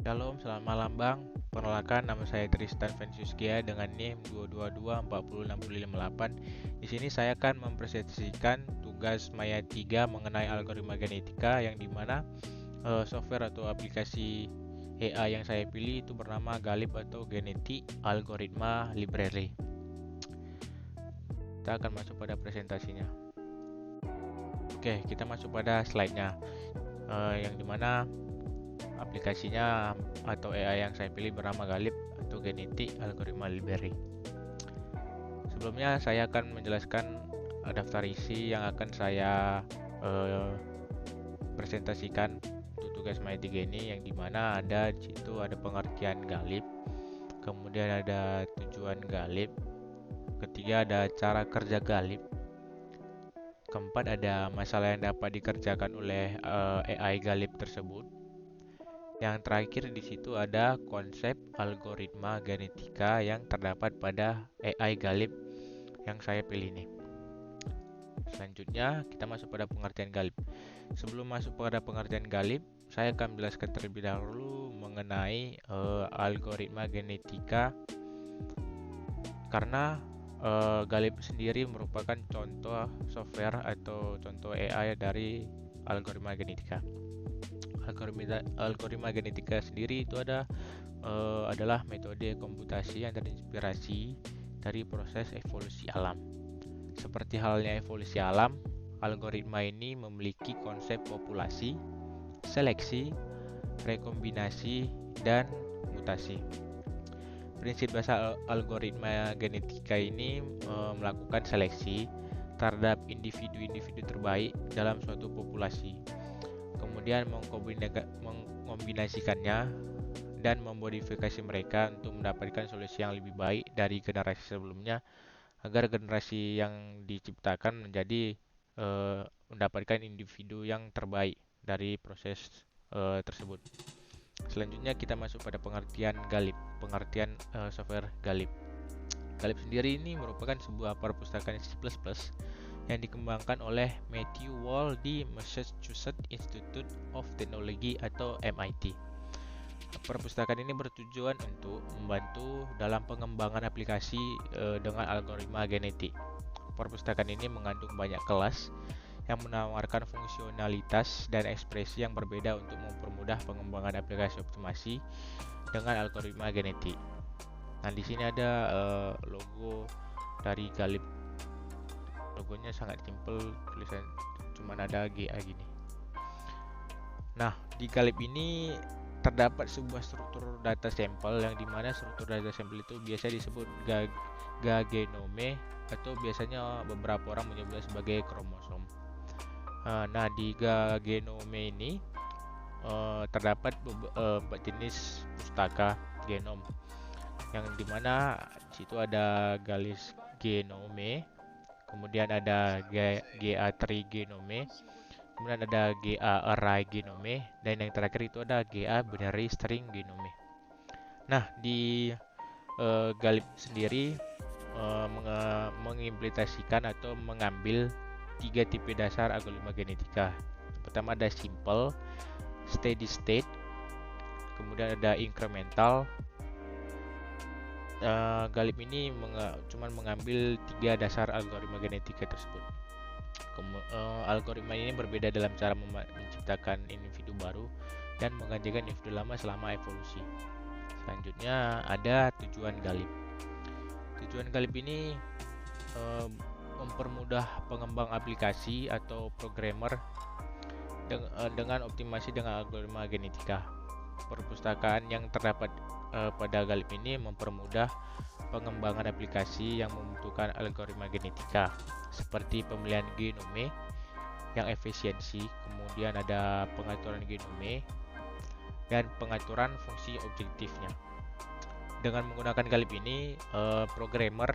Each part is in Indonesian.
Shalom, selamat malam Bang. Perkenalkan, nama saya Tristan Vensiuskia dengan NIM 222406058. Di sini saya akan mempresentasikan tugas Maya 3 mengenai algoritma genetika yang dimana software atau aplikasi AI yang saya pilih itu bernama Galib atau Genetic Algorithm Library. Kita akan masuk pada presentasinya. Oke, kita masuk pada slide-nya, yang dimana aplikasinya atau AI yang saya pilih bernama Galib atau Genetic Algorithm Library. Sebelumnya saya akan menjelaskan daftar isi yang akan saya presentasikan untuk tugas Maya 3 ini, yang dimana ada di situ ada pengertian Galib, kemudian ada tujuan Galib, ketiga ada cara kerja Galib, keempat ada masalah yang dapat dikerjakan oleh AI Galib tersebut. Yang terakhir di situ ada konsep algoritma genetika yang terdapat pada AI Galib yang saya pilih ini. Selanjutnya kita masuk pada pengertian Galib. Sebelum masuk pada pengertian Galib, saya akan menjelaskan terlebih dahulu mengenai algoritma genetika, karena Galib sendiri merupakan contoh software atau contoh AI dari algoritma genetika. Algoritma genetika sendiri itu adalah metode komputasi yang terinspirasi dari proses evolusi alam. Seperti halnya evolusi alam, algoritma ini memiliki konsep populasi, seleksi, rekombinasi, dan mutasi. Prinsip dasar algoritma genetika ini melakukan seleksi terhadap individu-individu terbaik dalam suatu populasi, kemudian mengkombinasikannya dan memodifikasi mereka untuk mendapatkan solusi yang lebih baik dari generasi sebelumnya, agar generasi yang diciptakan menjadi mendapatkan individu yang terbaik dari proses tersebut. Selanjutnya kita masuk pada pengertian Galib, pengertian software Galib. Galib sendiri ini merupakan sebuah perpustakaan C++ yang dikembangkan oleh Matthew Wall di Massachusetts Institute of Technology atau MIT. Perpustakaan ini bertujuan untuk membantu dalam pengembangan aplikasi dengan algoritma genetik. Perpustakaan ini mengandung banyak kelas yang menawarkan fungsionalitas dan ekspresi yang berbeda untuk mempermudah pengembangan aplikasi optimasi dengan algoritma genetik. Nah, di sini ada logo dari Galib. Logonya sangat simpel, tulisan cuman ada GA gini. Nah, di Galib ini terdapat sebuah struktur data sampel, yang dimana struktur data sampel itu biasa disebut genome, atau biasanya beberapa orang menyebutnya sebagai kromosom. Nah, di genome ini terdapat 4 jenis pustaka genom, yang dimana di situ ada galis genome, kemudian ada GA3 genome, kemudian ada GA array genome, dan yang terakhir itu ada GA binary string genome. Nah, di Galib sendiri mengimplementasikan atau mengambil 3 tipe dasar algoritma genetika. Pertama ada simple, steady state, kemudian ada incremental. Galib ini cuma mengambil 3 dasar algoritma genetika tersebut. Algoritma ini berbeda dalam cara menciptakan individu baru dan menggantikan individu lama selama evolusi. Selanjutnya ada tujuan Galib. Tujuan Galib ini mempermudah pengembang aplikasi atau programmer dengan optimasi dengan algoritma genetika. Perpustakaan yang terdapat pada Galib ini mempermudah pengembangan aplikasi yang membutuhkan algoritma genetika, seperti pemilihan genome yang efisiensi, kemudian ada pengaturan genome, dan pengaturan fungsi objektifnya. Dengan menggunakan Galib ini, programmer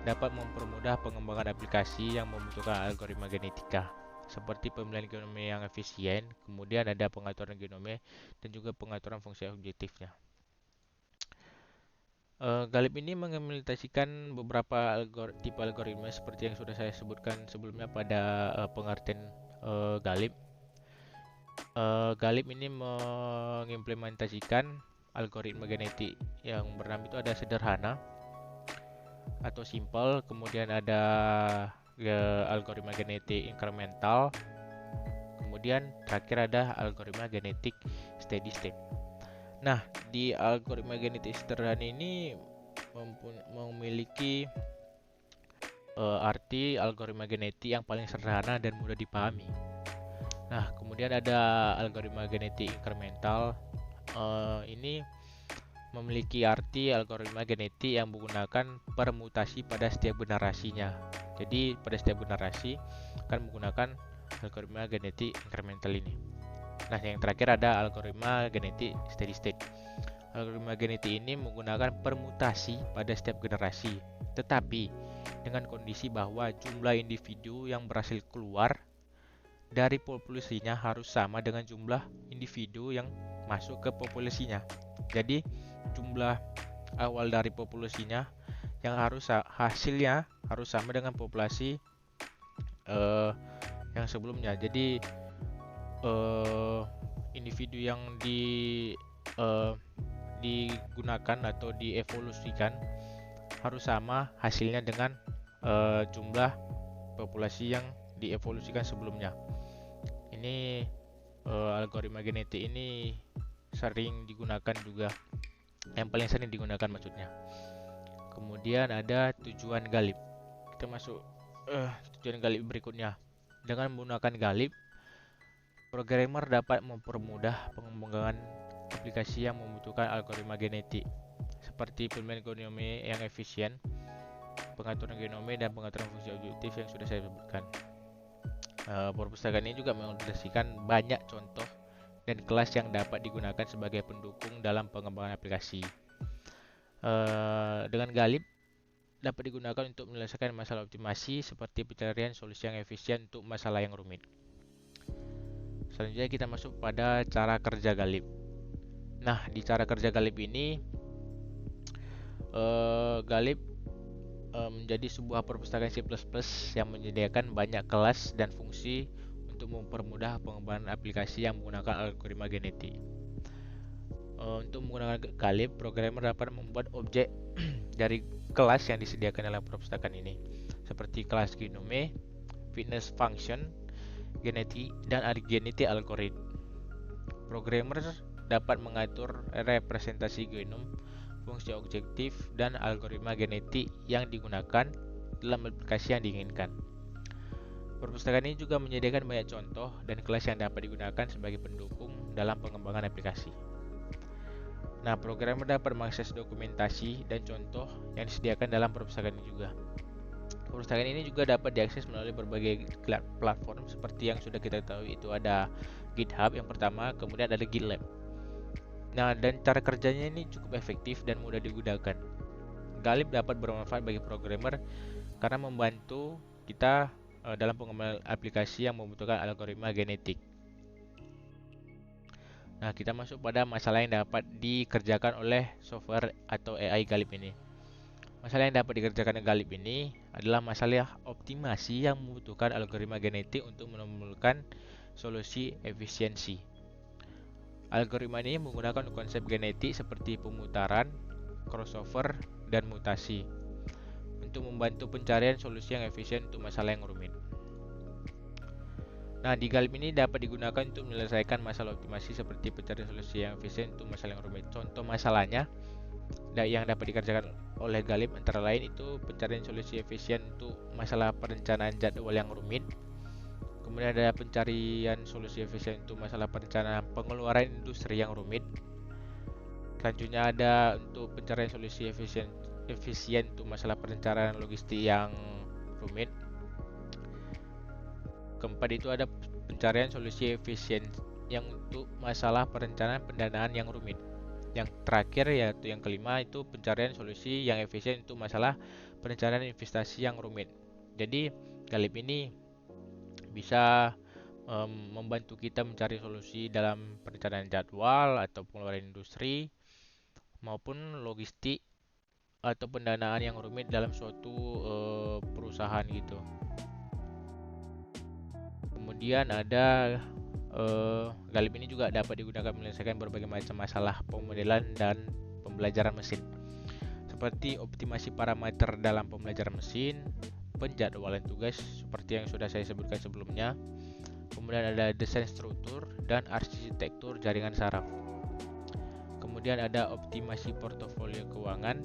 dapat mempermudah pengembangan aplikasi yang membutuhkan algoritma genetika, seperti pemilihan genome yang efisien, kemudian ada pengaturan genome, dan juga pengaturan fungsi objektifnya. Galib ini mengimplementasikan beberapa tipe algoritma seperti yang sudah saya sebutkan sebelumnya pada pengertian Galib. Galib ini mengimplementasikan algoritma genetik yang bernama itu ada sederhana atau simple, kemudian ada algoritma genetik incremental, kemudian terakhir ada algoritma genetik steady state. Nah, di algoritma genetik sederhana ini memiliki arti algoritma genetik yang paling sederhana dan mudah dipahami. Nah, kemudian ada algoritma genetik incremental. Ini memiliki arti algoritma genetik yang menggunakan permutasi pada setiap generasinya. Jadi, pada setiap generasi akan menggunakan algoritma genetik incremental ini. Nah, yang terakhir ada algoritma genetik steady state. Algoritma genetik ini menggunakan permutasi pada setiap generasi, tetapi dengan kondisi bahwa jumlah individu yang berhasil keluar dari populasinya harus sama dengan jumlah individu yang masuk ke populasinya. Jadi jumlah awal dari populasinya yang hasilnya harus sama dengan populasi yang sebelumnya. Jadi individu yang digunakan atau dievolusikan harus sama hasilnya dengan jumlah populasi yang dievolusikan sebelumnya. Ini algoritma genetik ini sering digunakan juga, yang paling sering digunakan maksudnya. Kemudian ada tujuan galib. Kita masuk tujuan galib berikutnya. Dengan menggunakan galib, programmer dapat mempermudah pengembangan aplikasi yang membutuhkan algoritma genetik, seperti pemilihan genome yang efisien, pengaturan genome, dan pengaturan fungsi objektif yang sudah saya sebutkan. Perpustakaan ini juga mengilustrasikan banyak contoh dan kelas yang dapat digunakan sebagai pendukung dalam pengembangan aplikasi. Dengan Galib dapat digunakan untuk menyelesaikan masalah optimasi seperti pencarian solusi yang efisien untuk masalah yang rumit. Selanjutnya kita masuk pada cara kerja Galib. Nah, di cara kerja Galib ini Galib menjadi sebuah perpustakaan C++ yang menyediakan banyak kelas dan fungsi untuk mempermudah pengembangan aplikasi yang menggunakan algoritma genetik. Untuk menggunakan Galib, programmer dapat membuat objek dari kelas yang disediakan dalam perpustakaan ini, seperti kelas genome, fitness function, genetik, dan genetik algoritma. Programmer dapat mengatur representasi genom, fungsi objektif, dan algoritma genetik yang digunakan dalam aplikasi yang diinginkan. Perpustakaan ini juga menyediakan banyak contoh dan kelas yang dapat digunakan sebagai pendukung dalam pengembangan aplikasi. Nah, programmer dapat mengakses dokumentasi dan contoh yang disediakan dalam perpustakaan ini juga. Perpustakaan ini juga dapat diakses melalui berbagai platform seperti yang sudah kita tahu, itu ada GitHub yang pertama, kemudian ada GitLab. Nah, dan cara kerjanya ini cukup efektif dan mudah digunakan. Galib dapat bermanfaat bagi programmer karena membantu kita dalam pengembangan aplikasi yang membutuhkan algoritma genetik. Nah, kita masuk pada masalah yang dapat dikerjakan oleh software atau AI Galib ini. Masalah yang dapat dikerjakan oleh Galib ini adalah masalah optimasi yang membutuhkan algoritma genetik untuk menemukan solusi efisiensi. Algoritma ini menggunakan konsep genetik seperti pemutaran, crossover, dan mutasi untuk membantu pencarian solusi yang efisien untuk masalah yang rumit. Nah, di Galib ini dapat digunakan untuk menyelesaikan masalah optimasi seperti pencarian solusi yang efisien untuk masalah yang rumit. Contoh masalahnya yang dapat dikerjakan oleh Galib antara lain itu pencarian solusi efisien untuk masalah perencanaan jadwal yang rumit. Kemudian ada pencarian solusi efisien untuk masalah perencanaan pengeluaran industri yang rumit. Selanjutnya ada untuk pencarian solusi efisien untuk masalah perencanaan logistik yang rumit. Keempat itu ada pencarian solusi efisien yang untuk masalah perencanaan pendanaan yang rumit. Yang terakhir yaitu yang kelima itu pencarian solusi yang efisien untuk masalah perencanaan investasi yang rumit. Jadi Galib ini bisa membantu kita mencari solusi dalam perencanaan jadwal atau pengeluaran industri maupun logistik atau pendanaan yang rumit dalam suatu perusahaan gitu. Kemudian ada Galip ini juga dapat digunakan menyelesaikan berbagai macam masalah pemodelan dan pembelajaran mesin, seperti optimasi parameter dalam pembelajaran mesin, penjadwalan tugas seperti yang sudah saya sebutkan sebelumnya. Kemudian ada desain struktur dan arsitektur jaringan saraf. Kemudian ada optimasi portofolio keuangan.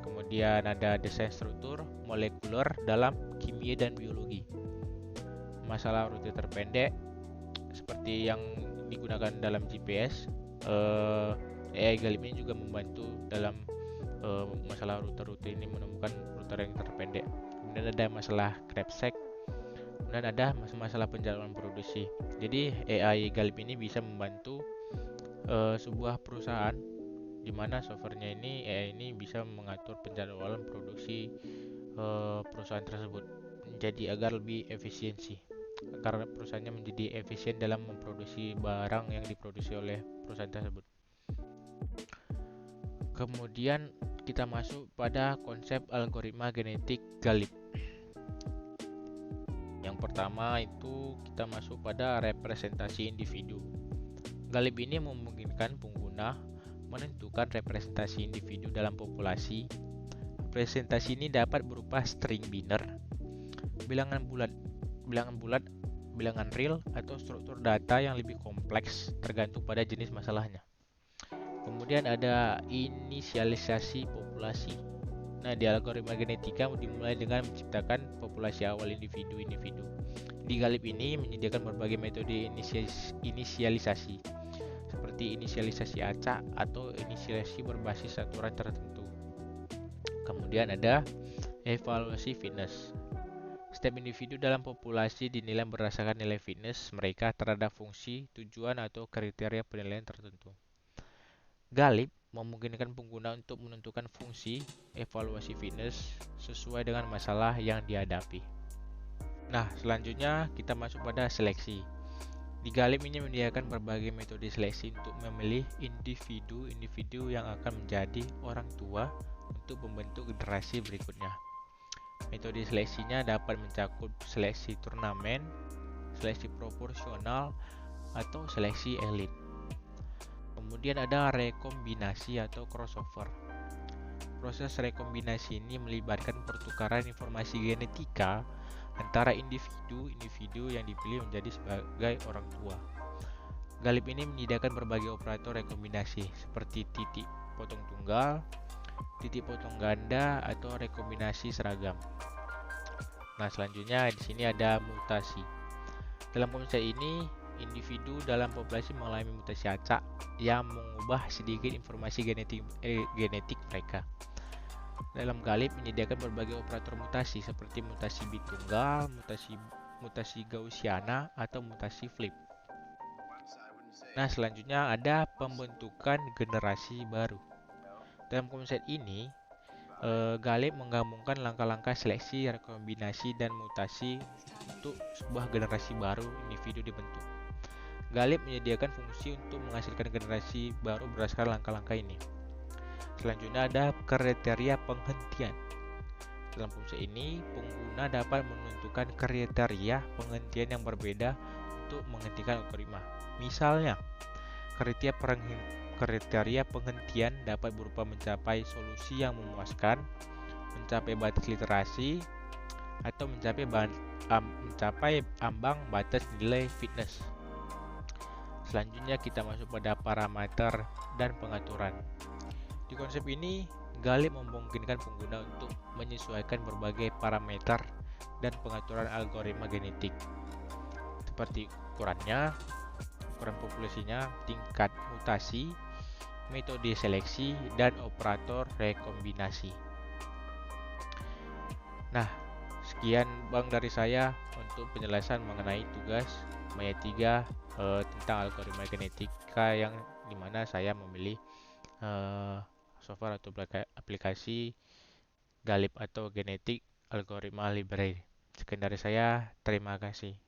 Kemudian ada desain struktur molekuler dalam kimia dan biologi. Masalah rute terpendek seperti yang digunakan dalam GPS. AI Galip ini juga membantu dalam masalah rute-rute ini, menemukan rute yang terpendek. Kemudian ada masalah CREPSEC. Kemudian ada masalah penjadwalan produksi. Jadi AI Galip ini bisa membantu sebuah perusahaan di mana softwarenya ini, AI ini bisa mengatur penjadwalan produksi perusahaan tersebut menjadi agar lebih efisiensi, agar perusahaannya menjadi efisien dalam memproduksi barang yang diproduksi oleh perusahaan tersebut. Kemudian kita masuk pada konsep algoritma genetik Galip. Yang pertama itu kita masuk pada representasi individu. Galip ini memungkinkan pengguna menentukan representasi individu dalam populasi. Representasi ini dapat berupa string biner, bilangan bulat, bilangan real, atau struktur data yang lebih kompleks tergantung pada jenis masalahnya. Kemudian ada inisialisasi populasi. Nah, di algoritma genetika dimulai dengan menciptakan populasi awal individu-individu. Di Galip ini menyediakan berbagai metode inisialisasi, seperti inisialisasi acak atau inisialisasi berbasis aturan tertentu. Kemudian ada evaluasi fitness. Setiap individu dalam populasi dinilai berdasarkan nilai fitness mereka terhadap fungsi, tujuan, atau kriteria penilaian tertentu. Galip memungkinkan pengguna untuk menentukan fungsi evaluasi fitness sesuai dengan masalah yang dihadapi. Nah, selanjutnya kita masuk pada seleksi. Di Galip ini menyediakan berbagai metode seleksi untuk memilih individu-individu yang akan menjadi orang tua untuk membentuk generasi berikutnya. Metode seleksinya dapat mencakup seleksi turnamen, seleksi proporsional, atau seleksi elit. Kemudian ada rekombinasi atau crossover. Proses rekombinasi ini melibatkan pertukaran informasi genetika antara individu-individu yang dipilih menjadi sebagai orang tua. Galip ini menyediakan berbagai operator rekombinasi seperti titik potong tunggal, titik potong ganda, atau rekombinasi seragam. Nah, selanjutnya di sini ada mutasi. Dalam konsep ini, individu dalam populasi mengalami mutasi acak yang mengubah sedikit informasi genetik mereka. Dalam Galip menyediakan berbagai operator mutasi seperti mutasi bit tunggal, mutasi Gaussiana, atau mutasi flip. Nah, selanjutnya ada pembentukan generasi baru. Dalam konsep ini, Galip menggabungkan langkah-langkah seleksi, rekombinasi, dan mutasi untuk sebuah generasi baru individu dibentuk. Galip menyediakan fungsi untuk menghasilkan generasi baru berdasarkan langkah-langkah ini. Selanjutnya ada kriteria penghentian. Dalam fungsi ini, pengguna dapat menentukan kriteria penghentian yang berbeda untuk menghentikan algoritma. Misalnya, kriteria penghentian dapat berupa mencapai solusi yang memuaskan, mencapai batas literasi, atau mencapai ambang batas nilai fitness. Selanjutnya kita masuk pada parameter dan pengaturan. Di konsep ini, Galip memungkinkan pengguna untuk menyesuaikan berbagai parameter dan pengaturan algoritma genetik, seperti ukuran populasinya, tingkat mutasi, metode seleksi, dan operator rekombinasi. Nah, sekian dari saya untuk penjelasan mengenai tugas Maya 3 tentang algoritma genetika, yang dimana saya memilih software atau aplikasi Galip atau Genetic Algorithm Library. Sekian dari saya, terima kasih.